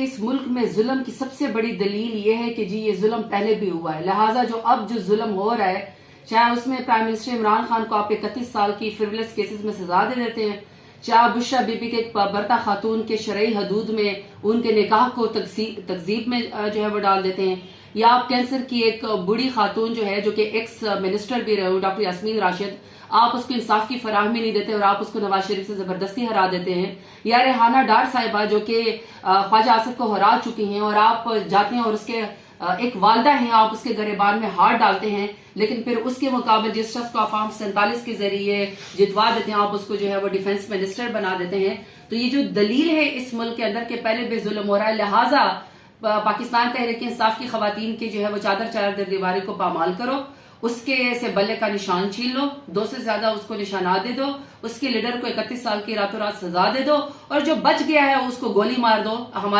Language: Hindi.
इस मुल्क में जुल्म की सबसे बड़ी दलील ये है कि जी ये जुल्म पहले भी हुआ है, लिहाजा जो जुल्म हो रहा है, चाहे उसमें प्राइम मिनिस्टर इमरान खान को आप 31 साल की फ्रिवलेस केसेस में सजा दे देते हैं, चाहे बुशरा बीबी के बरता खातून के शरई हदूद में उनके निकाह को तकजीब में जो है वो डाल देते हैं, या आप कैंसर की एक बूढ़ी खातून जो है जो कि एक्स मिनिस्टर भी रहे डॉक्टर यास्मीन राशिद, आप उसको इंसाफ की फराहमी नहीं देते और आप उसको नवाज शरीफ से जबरदस्ती हरा देते हैं, या रेहाना डार साहिबा जो कि ख्वाजा आसिफ को हरा चुकी हैं और आप जाते हैं और उसके एक वालदा हैं, आप उसके गरेबान में हाथ डालते हैं, लेकिन फिर उसके मुकाबले जिस शख्स को आप फॉर्म 47 के जरिए जितवा देते हैं आप उसको जो है वो डिफेंस मिनिस्टर बना देते हैं। तो ये जो दलील है इस मुल्क के अंदर के पहले भी जुल्म हो रहा है, लिहाजा पाकिस्तान तहरीक इंसाफ की खवातीन की जो है वो चादर दीवारी को पामाल करो, उसके से बल्ले का निशान छीन लो, 2 से ज्यादा उसको निशानात दे दो, उसके लीडर को 31 साल की रातों रात सजा दे दो और जो बच गया है उसको गोली मार दो। हमारे